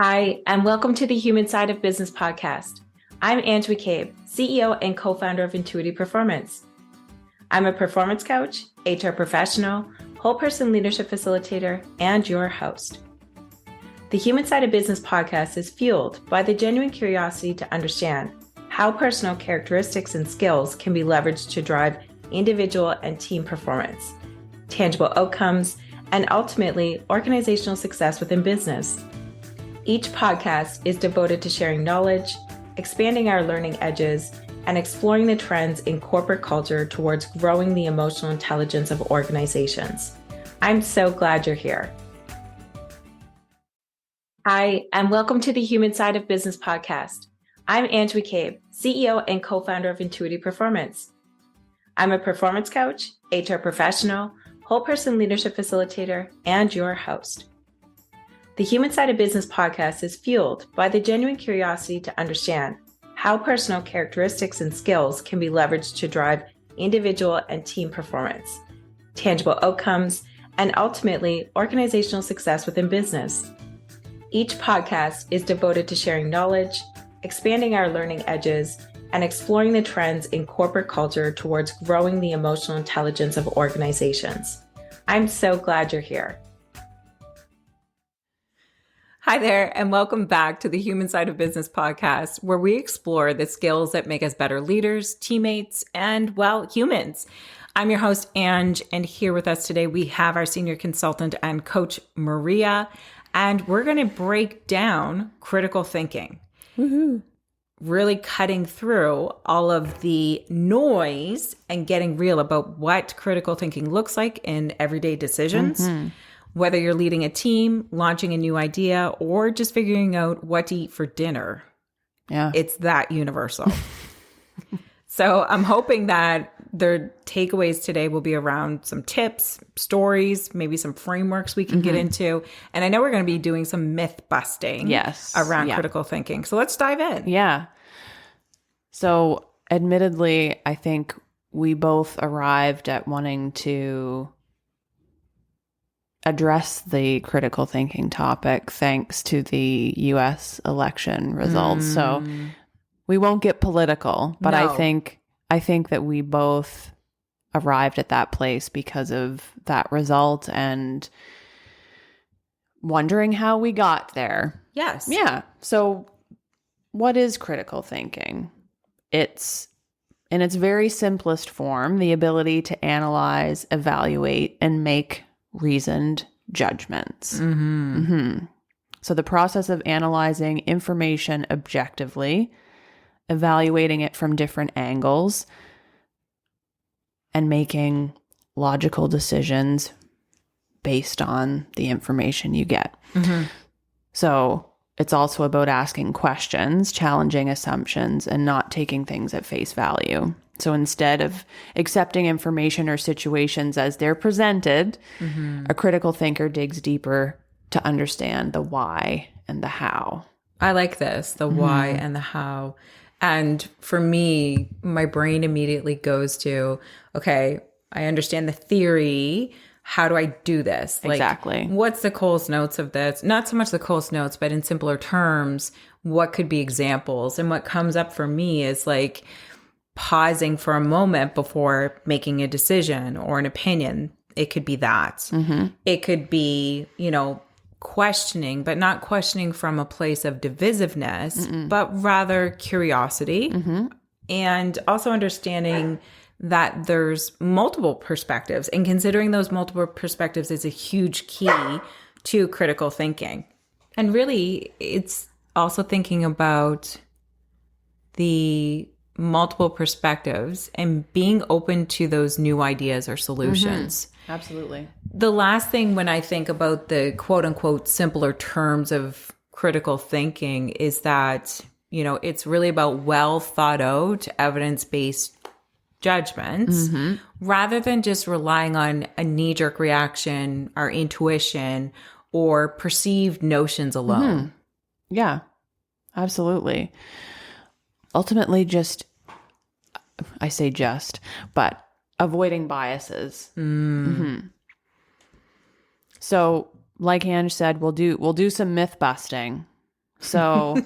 Hi, and welcome to the Human Side of Business podcast. I'm Ange McCabe, CEO and co-founder of Intuity Performance. I'm a performance coach, HR professional, whole person leadership facilitator, and your host. The Human Side of Business podcast is fueled by the genuine curiosity to understand how personal characteristics and skills can be leveraged to drive individual and team performance, tangible outcomes, and ultimately organizational success within business. Each podcast is devoted to sharing knowledge, expanding our learning edges, and exploring the trends in corporate culture towards growing the emotional intelligence of organizations. I'm so glad you're here. Hi, and welcome to the Human Side of Business podcast. I'm Ange McCabe, CEO and co-founder of Intuity Performance. I'm a performance coach, HR professional, whole person leadership facilitator, and your host. The Human Side of Business podcast is fueled by the genuine curiosity to understand how personal characteristics and skills can be leveraged to drive individual and team performance, tangible outcomes, and ultimately organizational success within business. Each podcast is devoted to sharing knowledge, expanding our learning edges, and exploring the trends in corporate culture towards growing the emotional intelligence of organizations. I'm so glad you're here. Hi there, and welcome back to the Human Side of Business podcast, where we explore the skills that make us better leaders, teammates, and, well, humans. I'm your host, Ange, and here with us today, we have our senior consultant and coach, Maria, and we're going to break down critical thinking. Woohoo. Really cutting through all of the noise and getting real about what critical thinking looks like in everyday decisions. Whether you're leading a team, launching a new idea, or just figuring out what to eat for dinner. Yeah. It's that universal. So I'm hoping that the takeaways today will be around some tips, stories, maybe some frameworks we can get into. And I know we're going to be doing some myth busting around critical thinking. So let's dive in. Yeah. So admittedly, I think we both arrived at wanting to address the critical thinking topic thanks to the US election results. So we won't get political, but No. I think that we both arrived at that place because of that result and wondering how we got there. Yes. Yeah. So what is critical thinking? It's, in its very simplest form, the ability to analyze, evaluate, and make reasoned judgments. So the process of analyzing information objectively, evaluating it from different angles, and making logical decisions based on the information you get. So it's also about asking questions, challenging assumptions, and not taking things at face value. So instead of accepting information or situations as they're presented, a critical thinker digs deeper to understand the why and the how. I like this, the why and the how. And for me, my brain immediately goes to, okay, I understand the theory. How do I do this? Exactly. What's the Coles Notes of this? Not so much the Coles Notes, but in simpler terms, what could be examples? And what comes up for me is like pausing for a moment before making a decision or an opinion. It could be that. It could be, questioning, but not questioning from a place of divisiveness, but rather curiosity. And also understanding that there's multiple perspectives, and considering those multiple perspectives is a huge key to critical thinking. And really, it's also thinking about the multiple perspectives and being open to those new ideas or solutions. Absolutely. The last thing when I think about the quote unquote simpler terms of critical thinking is that, it's really about well thought out, evidence-based judgments rather than just relying on a knee-jerk reaction, our intuition, or perceived notions alone. Yeah, absolutely. Ultimately, I say but avoiding biases. So, like Ange said, we'll do some myth busting. So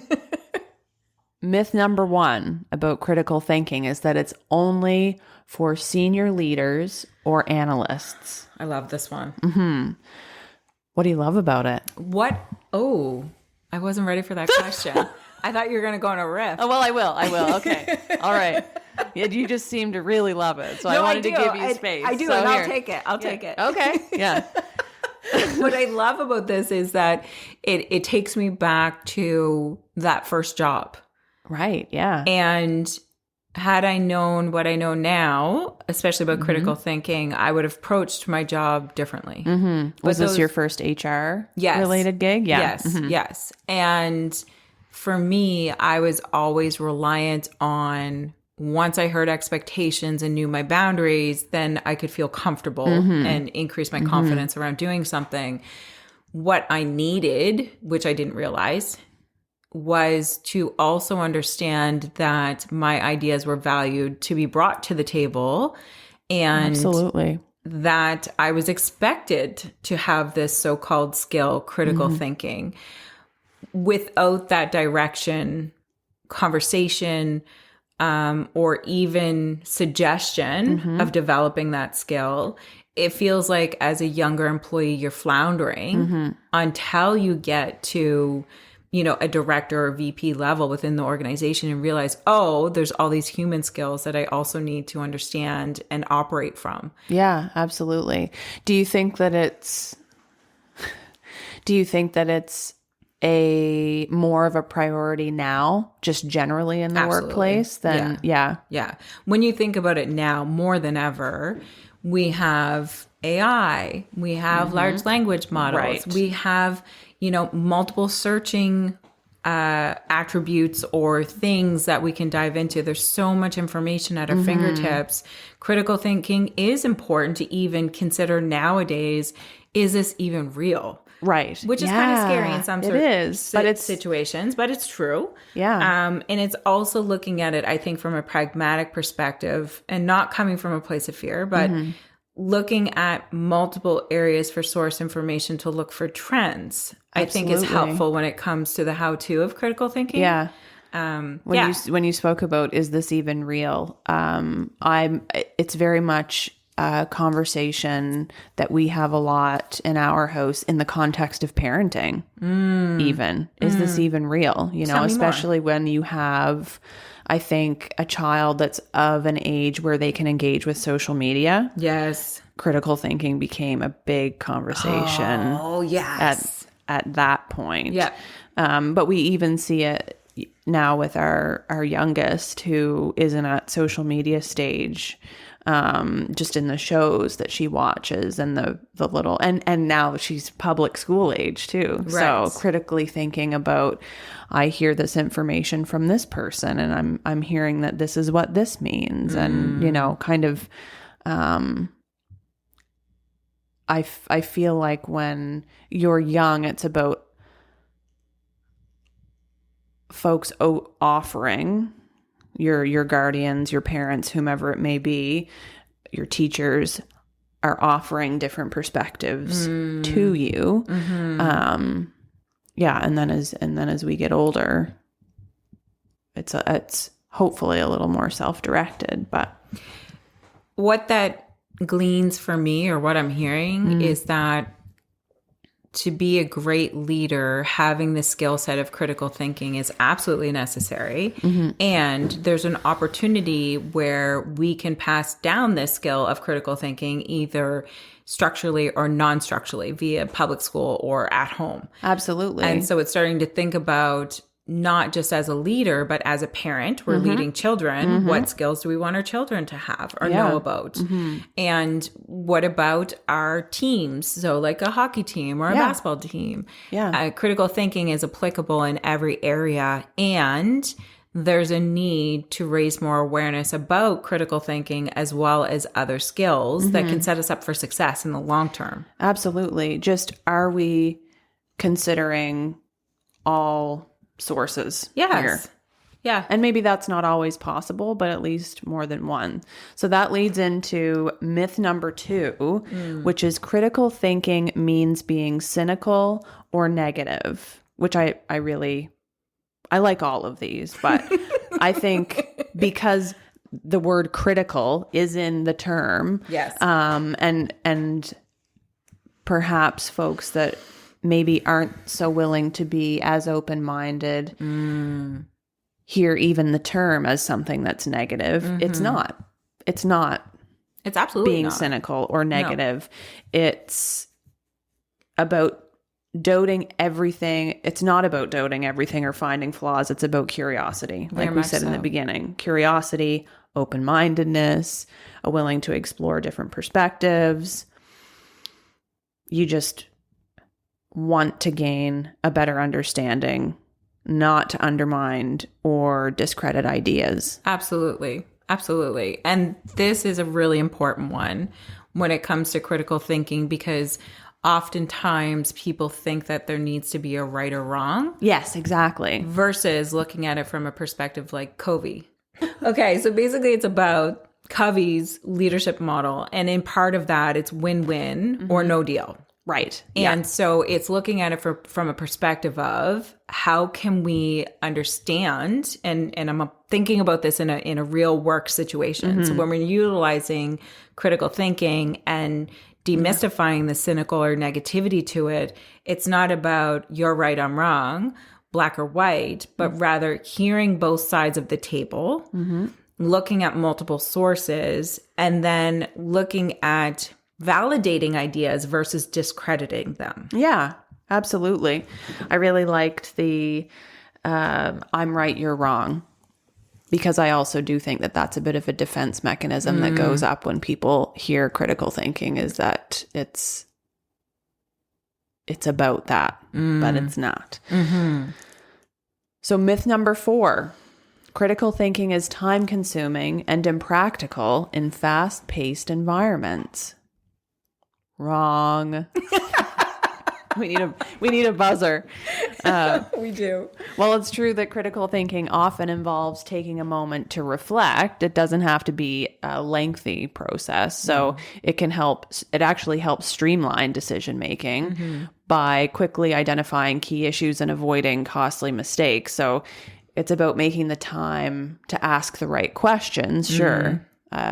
myth number 1 about critical thinking is that it's only for senior leaders or analysts. I love this one. What do you love about it? What? Oh, I wasn't ready for that question. I thought you were going to go on a riff. Oh, well, I will. Okay. All right. Yeah, you just seem to really love it. So I wanted to give you space. I do, so and here. I'll take it. I'll take it. Okay. Yeah. What I love about this is that it takes me back to that first job. Right. Yeah. And had I known what I know now, especially about critical thinking, I would have approached my job differently. Was this your first HR related gig? Yeah. Yes. Yes. And for me, I was always reliant on, once I heard expectations and knew my boundaries, then I could feel comfortable and increase my confidence around doing something. What I needed, which I didn't realize, was to also understand that my ideas were valued, to be brought to the table, and Absolutely. that I was expected to have this so-called skill, critical thinking. Without that direction, conversation, or even suggestion of developing that skill, it feels like as a younger employee, you're floundering until you get to, a director or VP level within the organization and realize, oh, there's all these human skills that I also need to understand and operate from. Yeah, absolutely. Do you think that it's a more of a priority now, just generally in the Absolutely. workplace than, yeah. When you think about it now, more than ever, we have AI, we have large language models, Right. we have, multiple searching attributes or things that we can dive into. There's so much information at our fingertips. Critical thinking is important to even consider nowadays. Is this even real? Right. Which is kind of scary in some situations, but it's true. Yeah. And it's also looking at it, I think, from a pragmatic perspective and not coming from a place of fear, but looking at multiple areas for source information to look for trends, I think is helpful when it comes to the how-to of critical thinking. Yeah. When you spoke about, is this even real? It's very much a conversation that we have a lot in our house in the context of parenting. Is this even real? Especially when you have, I think, a child that's of an age where they can engage with social media. Yes. Critical thinking became a big conversation. Oh, yes. At that point. Yeah. But we even see it now with our youngest, who is in a social media stage, just in the shows that she watches and the little, and now she's public school age too. Right. So critically thinking about, I hear this information from this person and I'm hearing that this is what this means. And, kind of, I feel like when you're young, it's about folks offering your guardians, your parents, whomever it may be, your teachers are offering different perspectives to you. And then as we get older, it's hopefully a little more self-directed. But what that gleans for me, or what I'm hearing, is that to be a great leader, having the skill set of critical thinking is absolutely necessary. And there's an opportunity where we can pass down this skill of critical thinking either structurally or non-structurally via public school or at home. Absolutely. And so it's starting to think about, not just as a leader, but as a parent, we're leading children. What skills do we want our children to have or know about? And what about our teams? So like a hockey team or a basketball team. Critical thinking is applicable in every area. And there's a need to raise more awareness about critical thinking as well as other skills that can set us up for success in the long term. Absolutely. Just, are we considering all sources here? Yeah. And maybe that's not always possible, but at least more than one. So that leads into myth number 2, which is critical thinking means being cynical or negative, which I really I like all of these, but I think because the word critical is in the term, Yes. and perhaps folks that maybe aren't so willing to be as open-minded hear even the term as something that's negative. It's not. It's absolutely being not. cynical or negative. No. It's about doting everything. It's not about doting everything or finding flaws. It's about curiosity. Like we said in the beginning, curiosity, open-mindedness, a willing to explore different perspectives. You just want to gain a better understanding, not to undermine or discredit ideas. Absolutely. Absolutely. And this is a really important one when it comes to critical thinking, because oftentimes people think that there needs to be a right or wrong. Yes, exactly. Versus looking at it from a perspective like Covey. Okay, so basically it's about Covey's leadership model. And in part of that, it's win-win or no deal. Right. And so it's looking at it from a perspective of how can we understand, and I'm thinking about this in a real work situation. So when we're utilizing critical thinking and demystifying the cynical or negativity to it, it's not about you're right, I'm wrong, black or white, but rather hearing both sides of the table, looking at multiple sources, and then looking at validating ideas versus discrediting them. Yeah, absolutely. I really liked the I'm right, you're wrong, because I also do think that that's a bit of a defense mechanism that goes up when people hear critical thinking, is that it's about that, but it's not. So myth number 4, critical thinking is time consuming and impractical in fast-paced environments. Wrong. We need a buzzer. We do. Well, it's true that critical thinking often involves taking a moment to reflect. It doesn't have to be a lengthy process. So it actually helps streamline decision making by quickly identifying key issues and avoiding costly mistakes. So it's about making the time to ask the right questions, sure.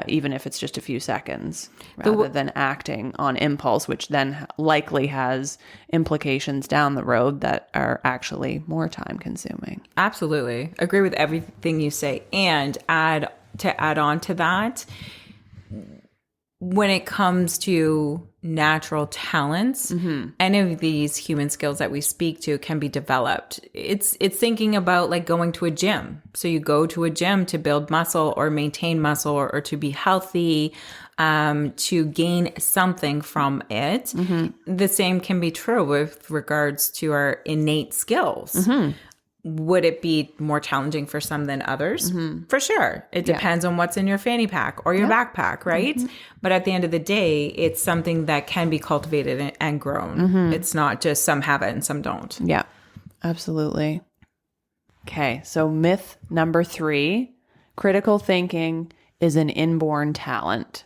Even if it's just a few seconds, rather than acting on impulse, which then likely has implications down the road that are actually more time consuming. Absolutely. Agree with everything you say. And add on to that, when it comes to natural talents, any of these human skills that we speak to can be developed. It's thinking about like going to a gym. So you go to a gym to build muscle or maintain muscle or to be healthy, to gain something from it. The same can be true with regards to our innate skills. Would it be more challenging for some than others? For sure. It depends on what's in your fanny pack or your backpack, right? But at the end of the day, it's something that can be cultivated and grown. It's not just some have it and some don't. Yeah, absolutely. Okay, so myth number 3, critical thinking is an inborn talent.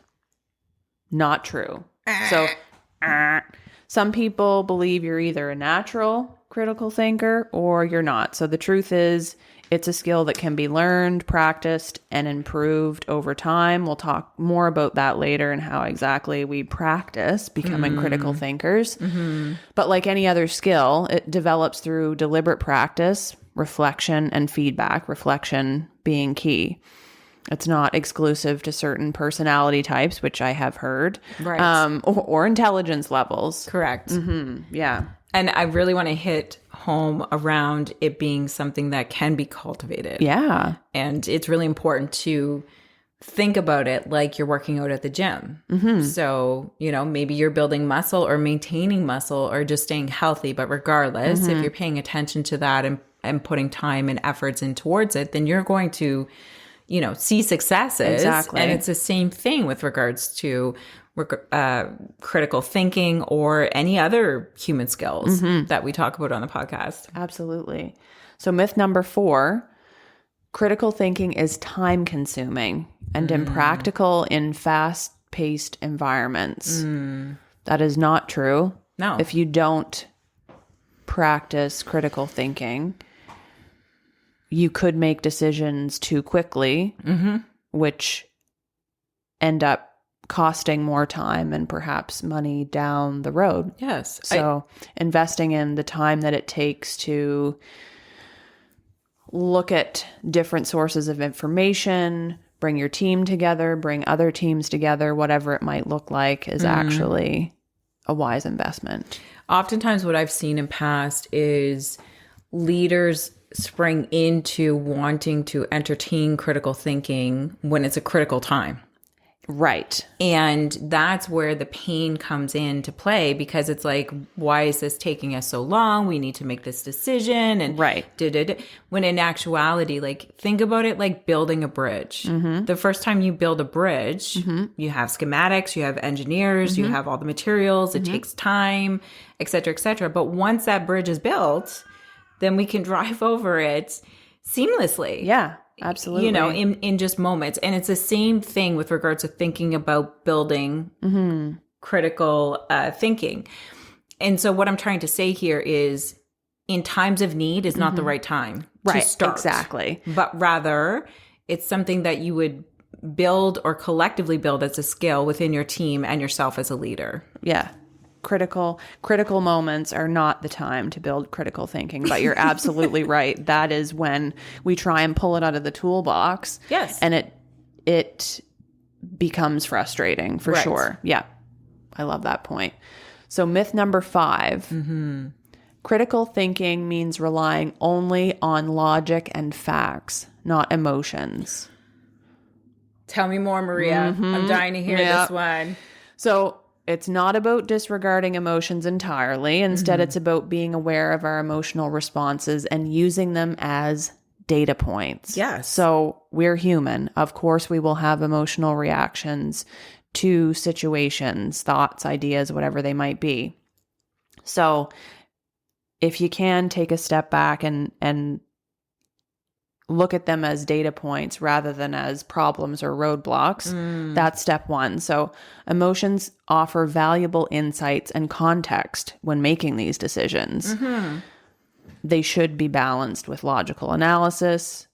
Not true. So some people believe you're either a natural critical thinker or you're not. So the truth is, it's a skill that can be learned, practiced, and improved over time. We'll talk more about that later and how exactly we practice becoming critical thinkers. But like any other skill, it develops through deliberate practice, reflection, and feedback, reflection being key. It's not exclusive to certain personality types, which I have heard, right? Or intelligence levels. Correct. Yeah. And I really want to hit home around it being something that can be cultivated. Yeah. And it's really important to think about it like you're working out at the gym. So, maybe you're building muscle or maintaining muscle or just staying healthy. But regardless, if you're paying attention to that and putting time and efforts in towards it, then you're going to, see successes. Exactly. And it's the same thing with regards to critical thinking or any other human skills that we talk about on the podcast. Absolutely. So myth number 4, critical thinking is time consuming and impractical in fast-paced environments. That is not true. No. If you don't practice critical thinking, you could make decisions too quickly, which end up costing more time and perhaps money down the road. Yes. So investing in the time that it takes to look at different sources of information, bring your team together, bring other teams together, whatever it might look like, is actually a wise investment. Oftentimes what I've seen in past is leaders spring into wanting to entertain critical thinking when it's a critical time. Right. And that's where the pain comes into play, because it's like, why is this taking us so long? We need to make this decision. And Right. When in actuality, like, think about it like building a bridge. The first time you build a bridge, you have schematics, you have engineers, you have all the materials, it takes time, et cetera, et cetera. But once that bridge is built, then we can drive over it seamlessly. Yeah. Absolutely. You know, in just moments. And it's the same thing with regards to thinking about building critical thinking. And so what I'm trying to say here is, in times of need is not the right time to start. Exactly. But rather, it's something that you would build or collectively build as a skill within your team and yourself as a leader. Yeah. Critical moments are not the time to build critical thinking, but you're absolutely right. That is when we try and pull it out of the toolbox. Yes. And it becomes frustrating for sure. Yeah. I love that point. So myth number 5, critical thinking means relying only on logic and facts, not emotions. Tell me more, Maria. I'm dying to hear this one. So it's not about disregarding emotions entirely. Instead, it's about being aware of our emotional responses and using them as data points. Yes. So we're human. Of course, we will have emotional reactions to situations, thoughts, ideas, whatever they might be. So if you can take a step back and look at them as data points rather than as problems or roadblocks, that's step 1. So emotions offer valuable insights and context when making these decisions. They should be balanced with logical analysis.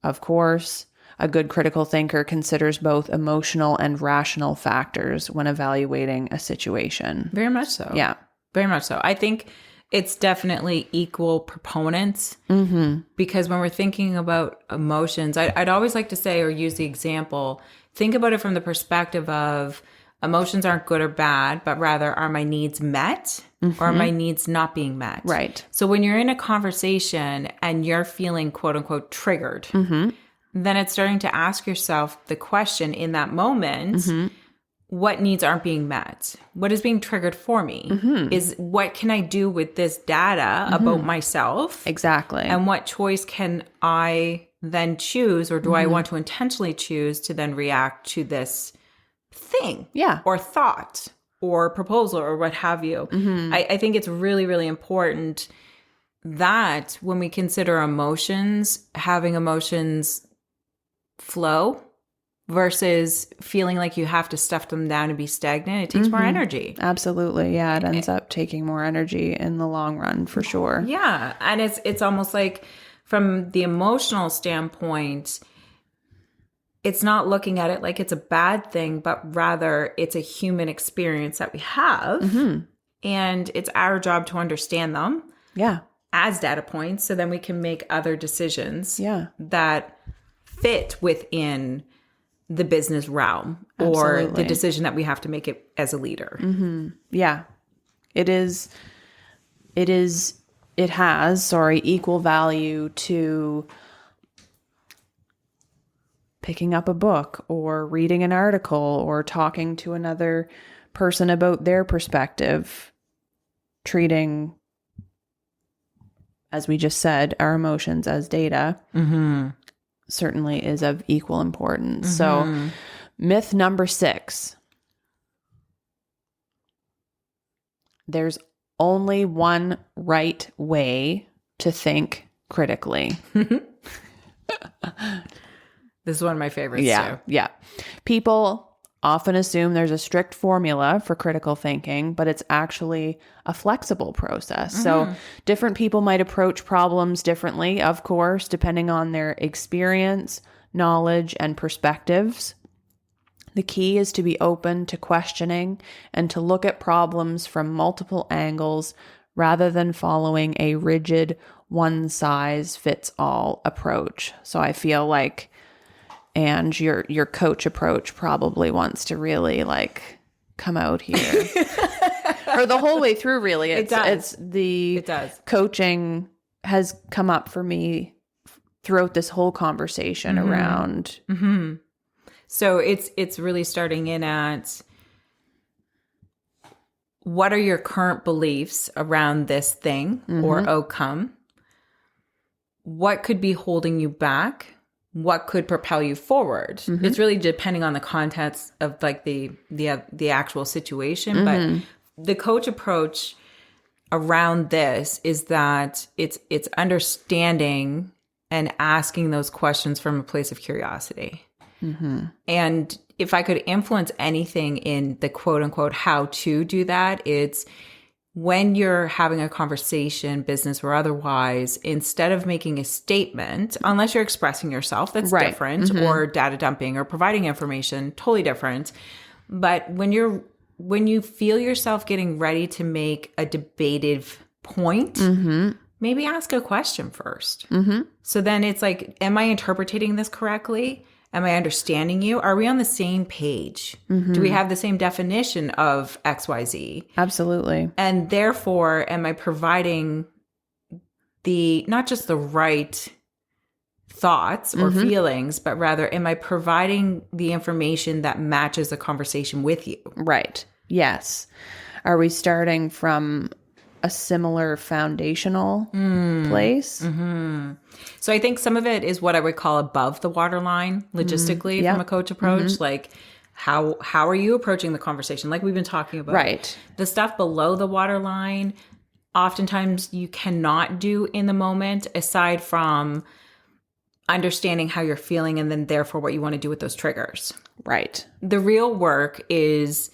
Of course, a good critical thinker considers both emotional and rational factors when evaluating a situation. Very much so. Yeah. Very much so. I think it's definitely equal proponents, because when we're thinking about emotions, I'd always like to say, or use the example, think about it from the perspective of emotions aren't good or bad, but rather, are my needs met or are my needs not being met? Right. So when you're in a conversation and you're feeling quote unquote triggered, then it's starting to ask yourself the question in that moment, what needs aren't being met? What is being triggered for me? Is what can I do with this data about myself? Exactly. And what choice can I then choose, or do I want to intentionally choose to then react to this thing? Yeah. Or thought or proposal or what have you. I think it's really, really important that when we consider emotions, having emotions flow versus feeling like you have to stuff them down and be stagnant, it takes more energy. Absolutely. Yeah. It ends up taking more energy in the long run for sure. Yeah. And it's almost like, from the emotional standpoint, it's not looking at it like it's a bad thing, but rather it's a human experience that we have. And it's our job to understand them as data points, so then we can make other decisions that fit within the business realm or the decision that we have to make it as a leader. Yeah. It has equal value to picking up a book or reading an article or talking to another person about their perspective, treating, as we just said, our emotions as data. Certainly is of equal importance. So myth number 6, there's only one right way to think critically. This is one of my favorites too. Yeah. People often assume there's a strict formula for critical thinking, but it's actually a flexible process. So different people might approach problems differently, of course, depending on their experience, knowledge, and perspectives. The key is to be open to questioning and to look at problems from multiple angles rather than following a rigid one-size-fits-all approach. So I feel like, and your coach approach probably wants to really like come out here. Or the whole way through, really. It does. Coaching has come up for me throughout this whole conversation around. So it's really starting in at, what are your current beliefs around this thing or outcome? What could be holding you back? What could propel you forward? It's really depending on the context of like the actual situation. But the coach approach around this is that it's understanding and asking those questions from a place of curiosity. And if I could influence anything in the quote unquote how to do that, it's when you're having a conversation, business or otherwise, instead of making a statement, unless you're expressing yourself, that's different, or data dumping or providing information, totally different. But when you feel yourself getting ready to make a debative point, maybe ask a question first. So then it's like, am I interpreting this correctly? Am I understanding you? Are we on the same page? Do we have the same definition of XYZ? Absolutely. And therefore, am I providing not just the right thoughts or feelings, but rather, am I providing the information that matches the conversation with you? Right. Yes. Are we starting from a similar foundational place? So I think some of it is what I would call above the waterline logistically from a coach approach. Like how are you approaching the conversation? Like we've been talking about. Right. The stuff below the waterline, oftentimes you cannot do in the moment, aside from understanding how you're feeling and then therefore what you want to do with those triggers. Right. The real work is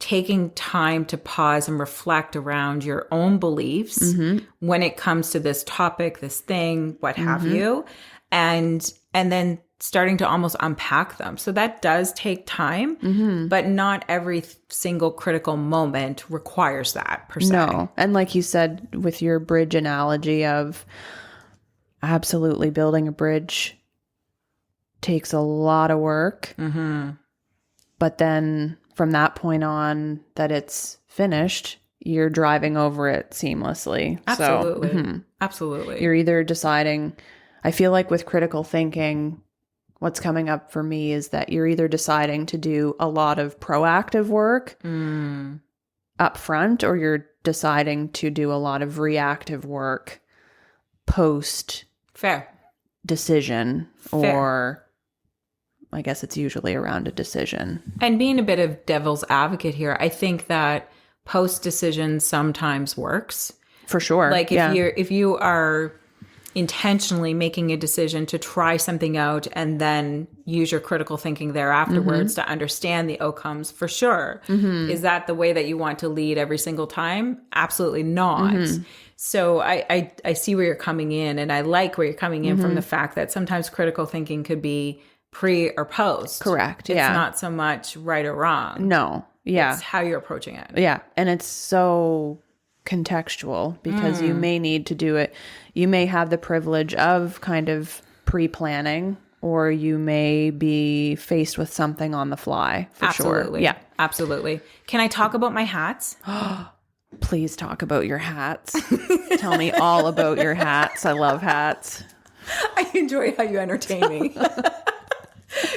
taking time to pause and reflect around your own beliefs when it comes to this topic, this thing, what have you, and then starting to almost unpack them. So that does take time, but not every single critical moment requires that per se. No. And like you said, with your bridge analogy of absolutely building a bridge takes a lot of work, but then from that point on that it's finished, you're driving over it seamlessly. Absolutely. So, Absolutely. You're either deciding, I feel like with critical thinking, what's coming up for me is that you're either deciding to do a lot of proactive work up front, or you're deciding to do a lot of reactive work post decision. Or I guess it's usually around a decision. And being a bit of devil's advocate here, I think that post-decision sometimes works. For sure. Like if you are intentionally making a decision to try something out and then use your critical thinking there afterwards to understand the outcomes, for sure. Is that the way that you want to lead every single time? Absolutely not. So I see where you're coming in, and I like where you're coming in from the fact that sometimes critical thinking could be pre or post. Correct. It's not so much right or wrong. No. Yeah. It's how you're approaching it. Yeah. And it's so contextual because you may need to do it. You may have the privilege of kind of pre-planning, or you may be faced with something on the fly. For Absolutely. sure. Yeah. Absolutely. Can I talk about my hats? Please talk about your hats. Tell me all about your hats. I love hats. I enjoy how you entertain me.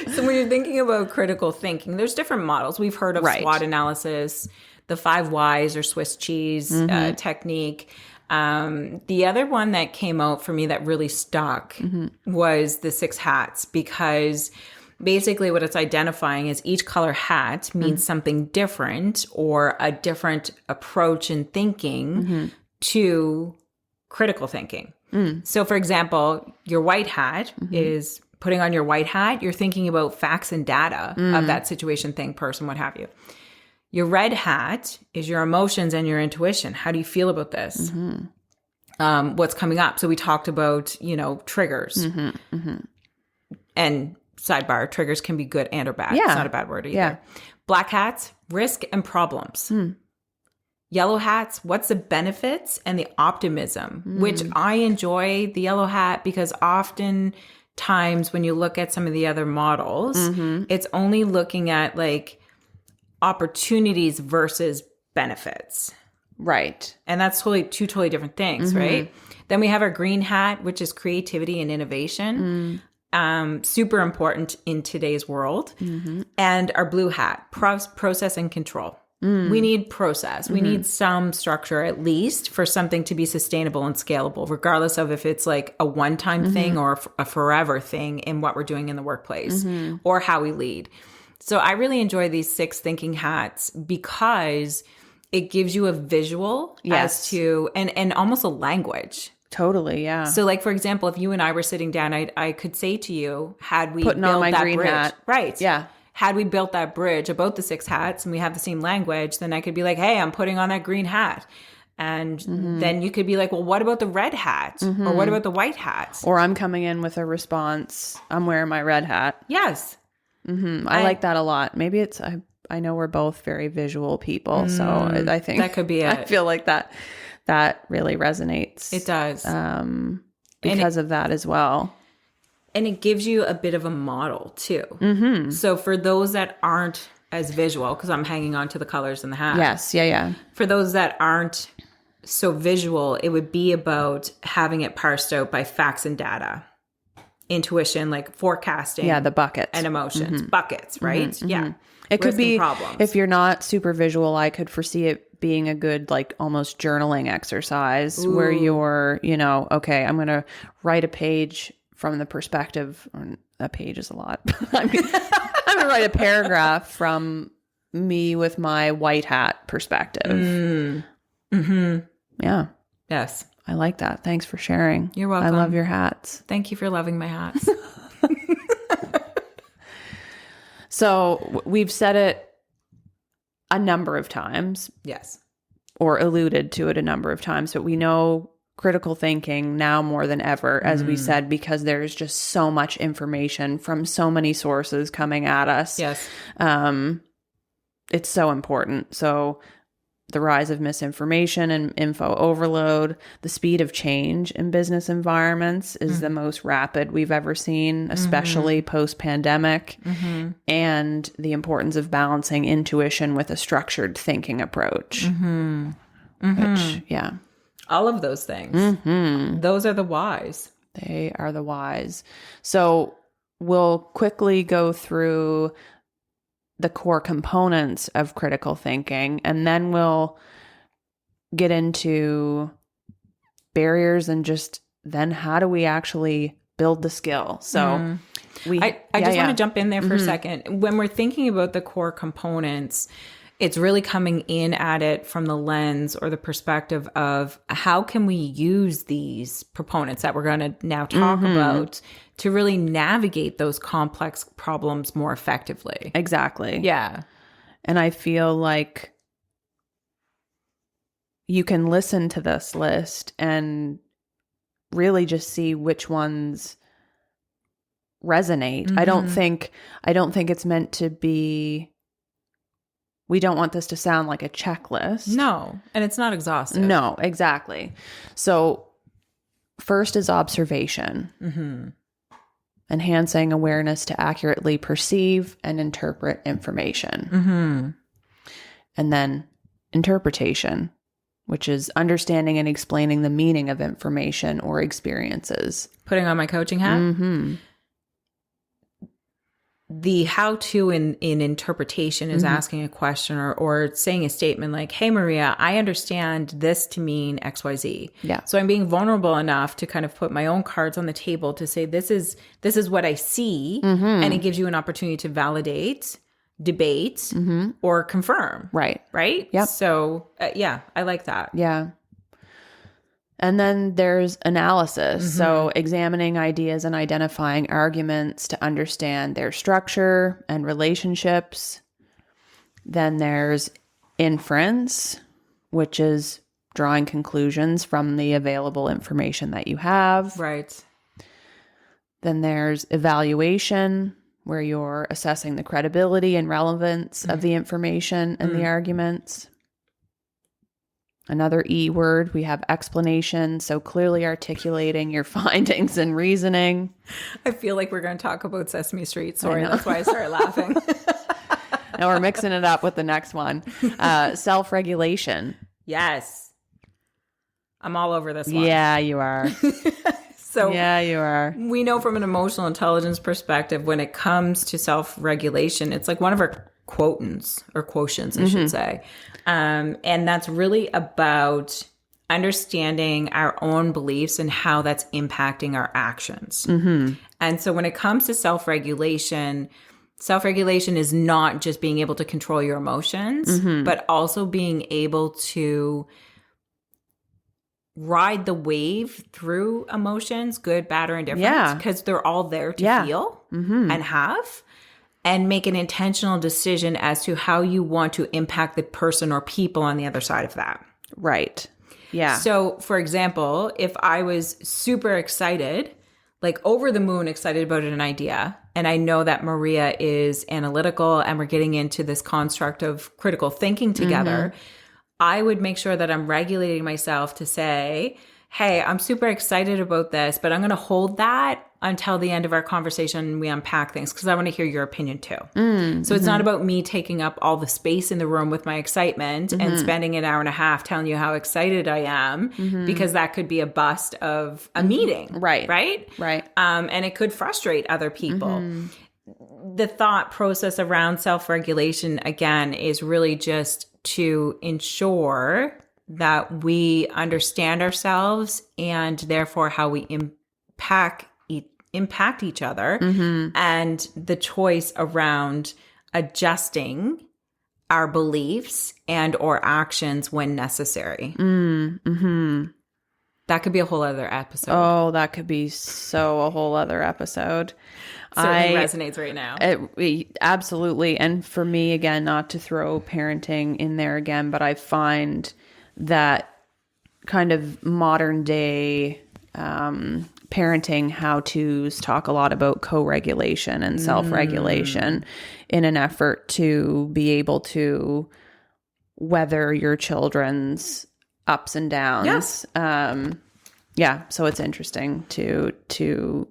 So when you're thinking about critical thinking, there's different models. We've heard of SWOT analysis, the 5 whys or Swiss cheese technique. The other one that came out for me that really stuck was the 6 hats, because basically what it's identifying is each color hat means something different, or a different approach in thinking to critical thinking. So for example, your white hat is putting on your white hat, you're thinking about facts and data of that situation, thing, person, what have you. Your red hat is your emotions and your intuition. How do you feel about this? What's coming up? So we talked about, triggers. And sidebar, triggers can be good and or bad. Yeah. It's not a bad word either. Yeah. Black hats, risk and problems. Yellow hats, what's the benefits and the optimism, which I enjoy the yellow hat because often times when you look at some of the other models, it's only looking at like opportunities versus benefits. Right. And that's two totally different things, right? Then we have our green hat, which is creativity and innovation. Super important in today's world. And our blue hat, process and control. We need process. We need some structure at least for something to be sustainable and scalable, regardless of if it's like a one-time thing or a forever thing in what we're doing in the workplace or how we lead. So I really enjoy these 6 thinking hats because it gives you a visual as to, and almost a language. Totally, yeah. So like, for example, if you and I were sitting down, I could say to you, had we Putting built on my that green bridge, hat. right? Yeah. Had we built that bridge about the 6 hats and we have the same language, then I could be like, hey, I'm putting on that green hat. And then you could be like, well, what about the red hat? Or what about the white hat? Or I'm coming in with a response. I'm wearing my red hat. Yes. I like that a lot. Maybe it's, I know we're both very visual people. So I think that could be it. I feel like that really resonates. It does. Because of that as well. And it gives you a bit of a model too. So for those that aren't as visual, because I'm hanging on to the colors in the hat. Yes. Yeah. For those that aren't so visual, it would be about having it parsed out by facts and data, intuition, like forecasting. Yeah, the buckets. And emotions. Buckets, right? Yeah. It could Risk be, and problems. if you're not super visual, I could foresee it being a good, like almost journaling exercise where you're, okay, I'm going to write a page from the perspective, or a page is a lot. I mean, I'm going to write a paragraph from me with my white hat perspective. Yeah. Yes. I like that. Thanks for sharing. You're welcome. I love your hats. Thank you for loving my hats. So we've said it a number of times. Yes. Or alluded to it a number of times, but we know critical thinking now more than ever, as we said, because there's just so much information from so many sources coming at us. Yes. It's so important. So the rise of misinformation and info overload, the speed of change in business environments is the most rapid we've ever seen, especially post-pandemic, and the importance of balancing intuition with a structured thinking approach. Which, yeah. All of those things. Those are the whys. They are the whys. So we'll quickly go through the core components of critical thinking, and then we'll get into barriers and just then how do we actually build the skill. So I just want to jump in there for a second. When we're thinking about the core components, it's really coming in at it from the lens or the perspective of how can we use these proponents that we're going to now talk about to really navigate those complex problems more effectively. Exactly. Yeah. And I feel like you can listen to this list and really just see which ones resonate. I don't think it's meant to be, we don't want this to sound like a checklist. No, and it's not exhaustive. No, exactly. So first is observation. Enhancing awareness to accurately perceive and interpret information. And then interpretation, which is understanding and explaining the meaning of information or experiences. Putting on my coaching hat. The how-to in interpretation is asking a question or saying a statement like, hey, Maria, I understand this to mean XYZ. Yeah. So I'm being vulnerable enough to kind of put my own cards on the table to say, this is what I see. And it gives you an opportunity to validate, debate, or confirm. Right. Right? Yep. So, yeah, I like that. Yeah. And then there's analysis. So examining ideas and identifying arguments to understand their structure and relationships. Then there's inference, which is drawing conclusions from the available information that you have. Right. Then there's evaluation, where you're assessing the credibility and relevance of the information and the arguments. Another E word, we have explanation. So clearly articulating your findings and reasoning. I feel like we're going to talk about Sesame Street. Sorry, that's why I started laughing. Now we're mixing it up with the next one. Self-regulation. Yes. I'm all over this one. Yeah, you are. So yeah, you are. we know from an emotional intelligence perspective, when it comes to self-regulation, it's like one of our quotients, I should say. And that's really about understanding our own beliefs and how that's impacting our actions. And so when it comes to self-regulation is not just being able to control your emotions, but also being able to ride the wave through emotions, good, bad, or indifferent, because they're all there to feel and have, and make an intentional decision as to how you want to impact the person or people on the other side of that. Right. Yeah. So, for example, if I was super excited, like over the moon excited about an idea, and I know that Maria is analytical and we're getting into this construct of critical thinking together, I would make sure that I'm regulating myself to say, hey, I'm super excited about this, but I'm going to hold that until the end of our conversation and we unpack things, because I want to hear your opinion too. So it's not about me taking up all the space in the room with my excitement and spending an hour and a half telling you how excited I am, because that could be a bust of a meeting. Right. And it could frustrate other people. The thought process around self-regulation, again, is really just to ensure that we understand ourselves and therefore how we impact each other, and the choice around adjusting our beliefs and or actions when necessary. That could be a whole other episode. Oh, that could be a whole other episode. Certainly resonates right now. Absolutely. And for me, again, not to throw parenting in there again, but I find that kind of modern day parenting how-tos talk a lot about co-regulation and self-regulation in an effort to be able to weather your children's ups and downs. So it's interesting to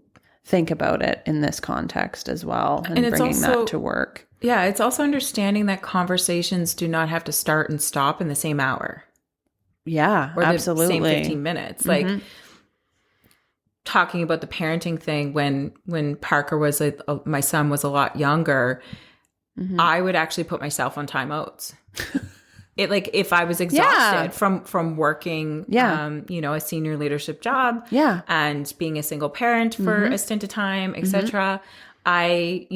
think about it in this context as well, and it's bringing also, that to work. Yeah, it's also understanding that conversations do not have to start and stop in the same hour. Yeah, or absolutely. the same 15 minutes. Like talking about the parenting thing, when Parker was my son was a lot younger, I would actually put myself on timeouts. It, like, if I was exhausted from working, a senior leadership job, and being a single parent for a stint of time, etc. I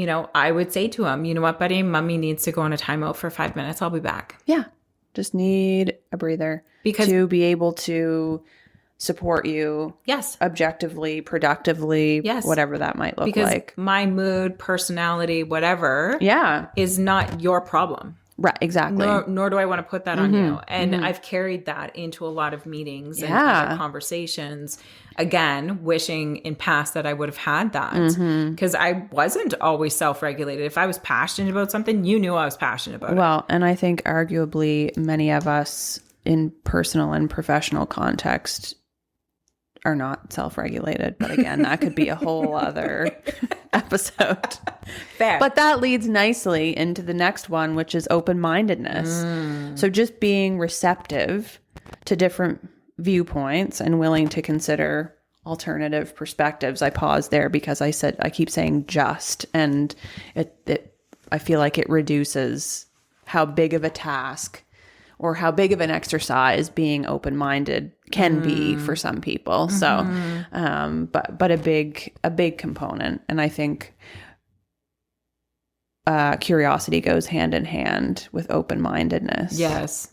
would say to him, you know what, buddy, mommy needs to go on a timeout for 5 minutes. I'll be back. Yeah. Just need a breather to be able to support you. Yes. Objectively, productively, whatever that might look like. Because my mood, personality, whatever, is not your problem. Right, exactly. Nor do I want to put that on you. And I've carried that into a lot of meetings and other conversations. Again, wishing in past that I would have had that. Because I wasn't always self-regulated. If I was passionate about something, you knew I was passionate about it. Well, and I think arguably many of us in personal and professional context are not self-regulated. But again, that could be a whole other episode. Fair. But that leads nicely into the next one, which is open-mindedness. So just being receptive to different viewpoints and willing to consider alternative perspectives. I paused there because I keep saying just, and I feel like it reduces how big of a task or how big of an exercise being open-minded can be for some people. So, but a big component. And I think curiosity goes hand in hand with open-mindedness. Yes.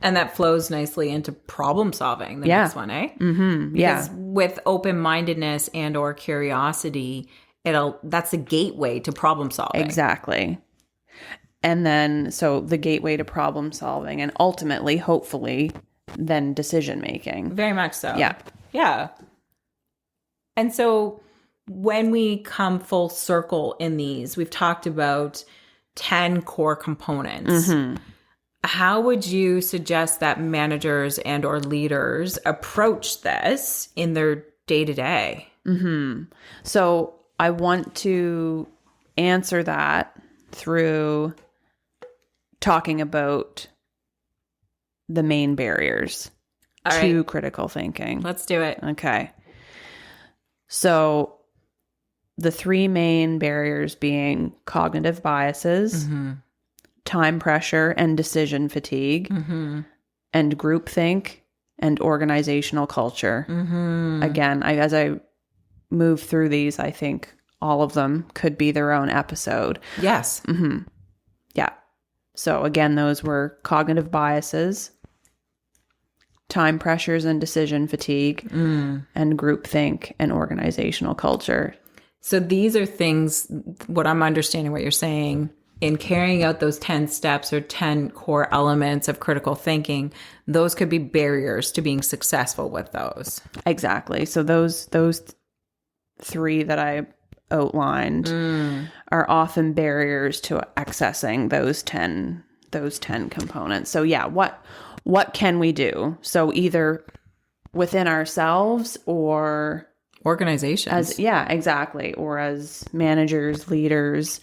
And that flows nicely into problem solving, the Yeah. next one, eh? Mm-hmm. Yeah. Because with open-mindedness and or curiosity, that's a gateway to problem solving. Exactly. And then, so the gateway to problem solving and ultimately, hopefully, then decision making. Very much so. Yeah. Yeah. And so when we come full circle in these, we've talked about 10 core components. Mm-hmm. How would you suggest that managers and or leaders approach this in their day-to-day? Mm-hmm. So I want to answer that through talking about the main barriers All to right. critical thinking. Let's do it. Okay. So the three main barriers being cognitive biases, Mm-hmm. time pressure and decision fatigue, Mm-hmm. and groupthink and organizational culture. Mm-hmm. Again, as I move through these, I think all of them could be their own episode. Yes. Mm-hmm. Yeah. So again, those were cognitive biases, time pressures and decision fatigue, and groupthink and organizational culture. So these are things, what I'm understanding what you're saying, in carrying out those 10 steps or 10 core elements of critical thinking, those could be barriers to being successful with those. Exactly. So those three that I outlined are often barriers to accessing those 10 components. So yeah, what can we do? So either within ourselves or Organizations. exactly, or as managers, leaders,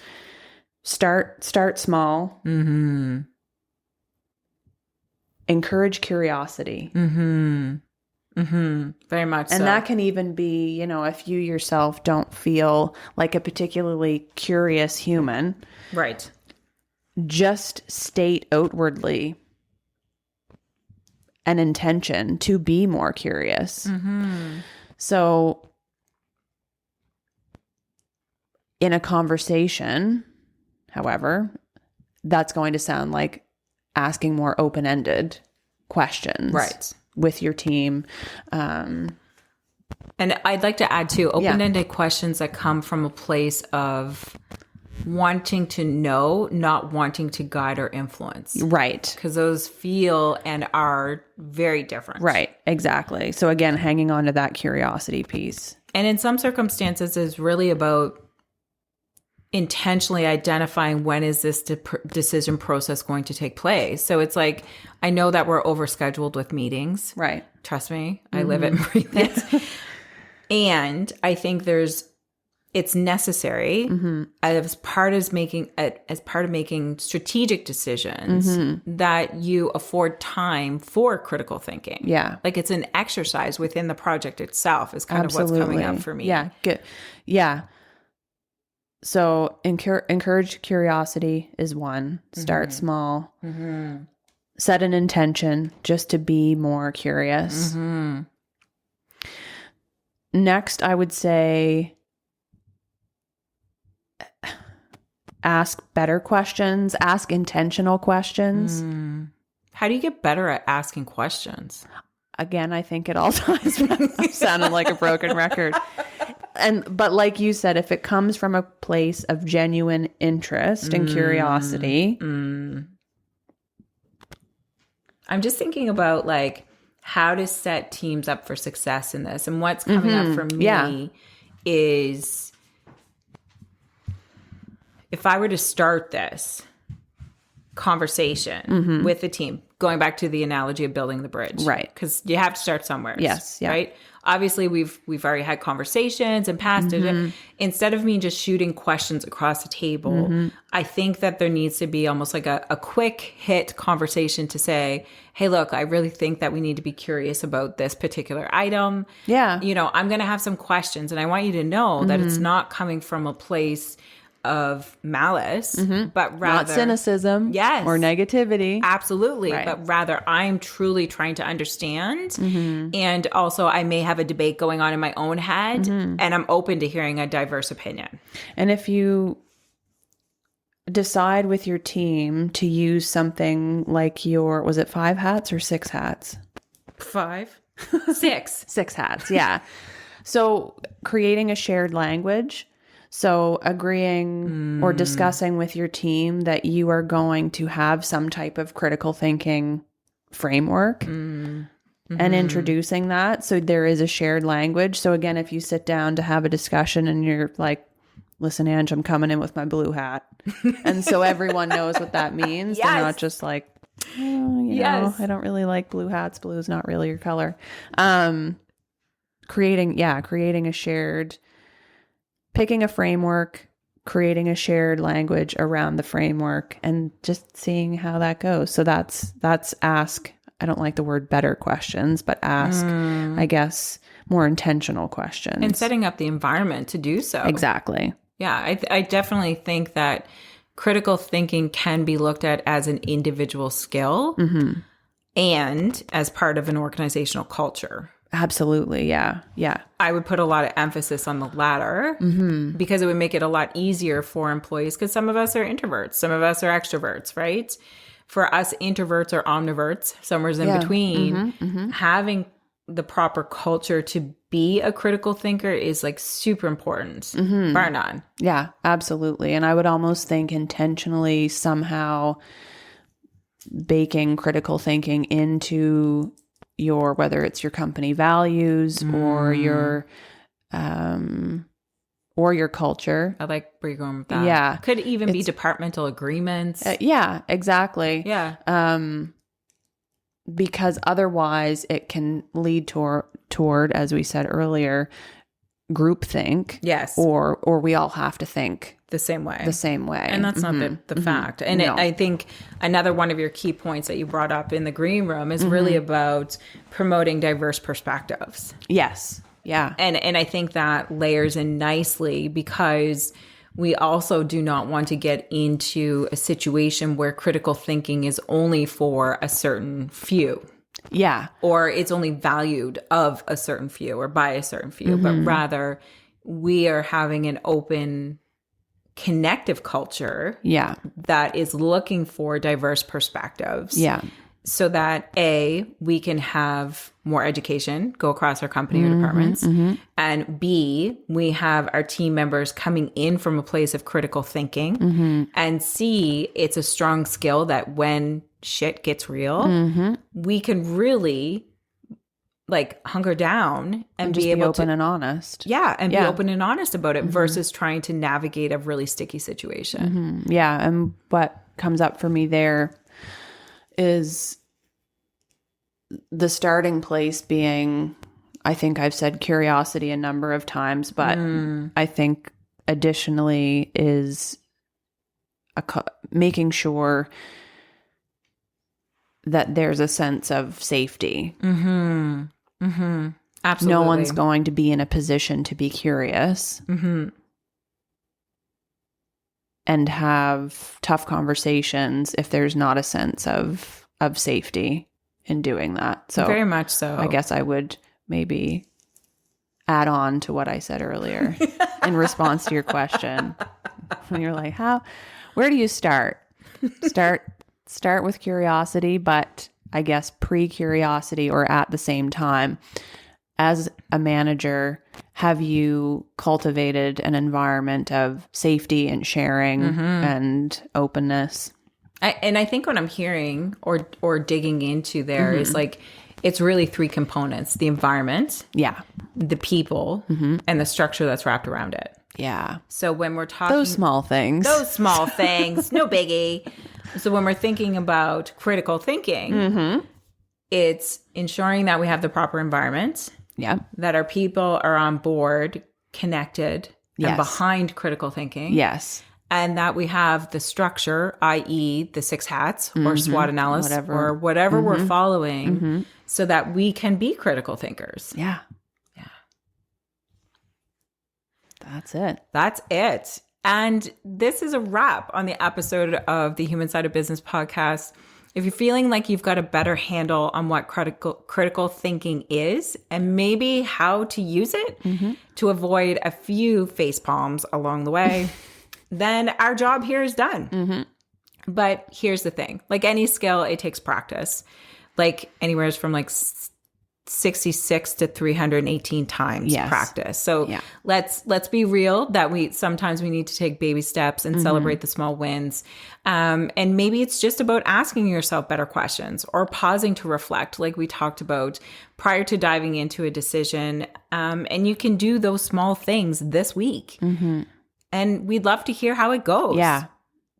start small. Mm-hmm. Encourage curiosity. Mm-hmm. Mm-hmm. Very much And so. that can even be, if you yourself don't feel like a particularly curious human, right. just state outwardly an intention to be more curious. Mm-hmm. So in a conversation, however, that's going to sound like asking more open-ended questions. Right. With your team. And I'd like to add too, open-ended questions that come from a place of wanting to know, not wanting to guide or influence. Right. Because those feel and are very different. Right. Exactly. So again, hanging on to that curiosity piece. And in some circumstances, it's really about intentionally identifying when is this decision process going to take place. So it's like, I know that we're overscheduled with meetings. Right. Trust me, I live it and breathe it. And I think it's necessary as part of making strategic decisions that you afford time for critical thinking. Yeah. Like it's an exercise within the project itself is kind of what's coming up for me. Yeah. Good. Yeah. So encourage curiosity is one. Start small. Mm-hmm. Set an intention just to be more curious. Mm-hmm. Next, I would say ask better questions, ask intentional questions. How do you get better at asking questions? Again, I think it all ties back. I sounded like a broken record. But like you said, if it comes from a place of genuine interest and curiosity. I'm just thinking about like how to set teams up for success in this. And what's coming up for me is if I were to start this conversation with the team, going back to the analogy of building the bridge. Right. Because you have to start somewhere. Yes. Yeah. Right. Obviously, we've already had conversations and passed it. Instead of me just shooting questions across the table, I think that there needs to be almost like a quick hit conversation to say, hey, look, I really think that we need to be curious about this particular item. Yeah. I'm going to have some questions, and I want you to know that it's not coming from a place of malice, but rather Not cynicism. Yes. Or negativity. Absolutely. Right. But rather I'm truly trying to understand. And also I may have a debate going on in my own head and I'm open to hearing a diverse opinion. And if you decide with your team to use something like was it 5 hats or 6 hats? 5, 6. 6 hats, yeah. So creating a shared language. So agreeing or discussing with your team that you are going to have some type of critical thinking framework and introducing that. So there is a shared language. So again, if you sit down to have a discussion and you're like, listen, Ange, I'm coming in with my blue hat. And so everyone knows what that means. Yes. They're not just like, you know, I don't really like blue hats. Blue is not really your color. Creating a shared, picking a framework, creating a shared language around the framework, and just seeing how that goes. So that's ask, I don't like the word better questions, but ask, I guess, more intentional questions. And setting up the environment to do so. Exactly. Yeah, I definitely think that critical thinking can be looked at as an individual skill and as part of an organizational culture. Absolutely. Yeah. Yeah. I would put a lot of emphasis on the latter because it would make it a lot easier for employees, because some of us are introverts, some of us are extroverts, right? For us, introverts or omniverts, somewhere in between, having the proper culture to be a critical thinker is like super important, bar none. Yeah, absolutely. And I would almost think intentionally somehow baking critical thinking into whether it's your company values or your culture. I like where you're going with that. Yeah. Could even be departmental agreements. Yeah, exactly. Yeah. Because otherwise it can lead toward, as we said earlier, groupthink. Yes. Or we all have to think the same way. And that's not the fact. And No. I think another one of your key points that you brought up in the green room is really about promoting diverse perspectives. Yes. Yeah. And I think that layers in nicely, because we also do not want to get into a situation where critical thinking is only for a certain few. Yeah. Or it's only valued of a certain few or by a certain few, but rather we are having an open, connective culture that is looking for diverse perspectives. Yeah. So that we can have more education go across our company or departments, and B, we have our team members coming in from a place of critical thinking, and C, it's a strong skill that when shit gets real, we can really like hunker down and just be able open to and honest. be open and honest about it versus trying to navigate a really sticky situation. Yeah. And what comes up for me there is the starting place being, I think I've said curiosity a number of times, but I think additionally is making sure that there's a sense of safety. Absolutely. No one's going to be in a position to be curious and have tough conversations if there's not a sense of safety in doing that. So very much so. I guess I would maybe add on to what I said earlier in response to your question. When you're like, where do you start? Start with curiosity, but I guess pre-curiosity or at the same time. As a manager, have you cultivated an environment of safety and sharing and openness? I think what I'm hearing or digging into there is like, it's really 3 components: the environment, the people, and the structure that's wrapped around it. Yeah. So when we're talking Those small things, no biggie. So when we're thinking about critical thinking, it's ensuring that we have the proper environment, that our people are on board, connected, and behind critical thinking. Yes. And that we have the structure, i.e. the 6 hats or SWOT analysis or whatever we're following so that we can be critical thinkers. Yeah. That's it. And this is a wrap on the episode of the Human Side of Business podcast. If you're feeling like you've got a better handle on what critical thinking is and maybe how to use it to avoid a few face palms along the way, then our job here is done. But here's the thing, like any skill, it takes practice, like anywhere from like 66 to 318 times practice. So let's be real that sometimes we need to take baby steps and celebrate the small wins. And maybe it's just about asking yourself better questions or pausing to reflect, like we talked about prior to diving into a decision. And you can do those small things this week. And we'd love to hear how it goes. Yeah.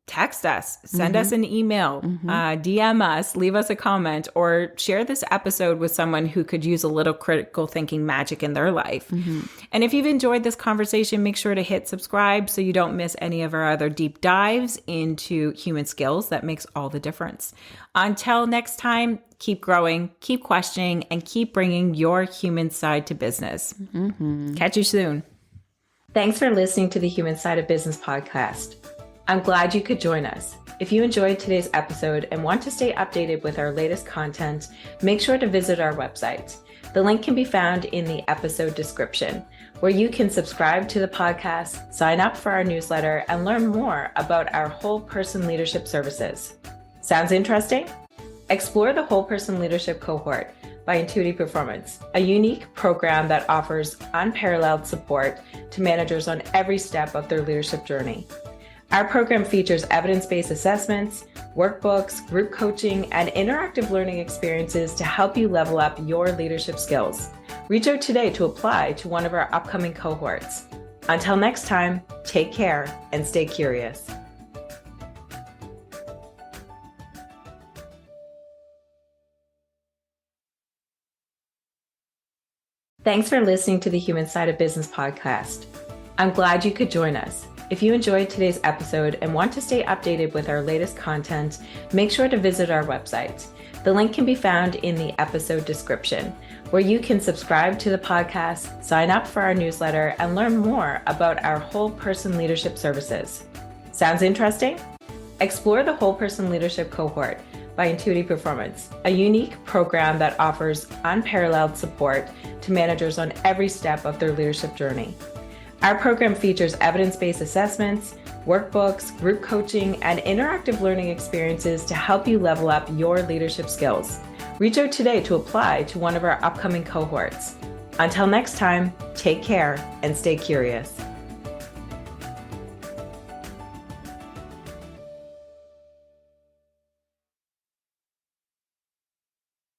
Text us, send us an email, DM us, leave us a comment, or share this episode with someone who could use a little critical thinking magic in their life. And if you've enjoyed this conversation, make sure to hit subscribe so you don't miss any of our other deep dives into human skills that makes all the difference. Until next time, keep growing, keep questioning, and keep bringing your human side to business. Catch you soon. Thanks for listening to the Human Side of Business podcast. I'm glad you could join us. If you enjoyed today's episode and want to stay updated with our latest content, make sure to visit our website. The link can be found in the episode description, where you can subscribe to the podcast, sign up for our newsletter, and learn more about our whole person leadership services. Sounds interesting? Explore the Whole Person Leadership Cohort by Intuity Performance, a unique program that offers unparalleled support to managers on every step of their leadership journey. Our program features evidence-based assessments, workbooks, group coaching, and interactive learning experiences to help you level up your leadership skills. Reach out today to apply to one of our upcoming cohorts. Until next time, take care and stay curious. Thanks for listening to the Human Side of Business podcast. I'm glad you could join us. If you enjoyed today's episode and want to stay updated with our latest content, make sure to visit our website. The link can be found in the episode description, where you can subscribe to the podcast, sign up for our newsletter, and learn more about our whole person leadership services. Sounds interesting? Explore the Whole Person Leadership Cohort by Intuity Performance, a unique program that offers unparalleled support to managers on every step of their leadership journey. Our program features evidence-based assessments, workbooks, group coaching, and interactive learning experiences to help you level up your leadership skills. Reach out today to apply to one of our upcoming cohorts. Until next time, take care and stay curious.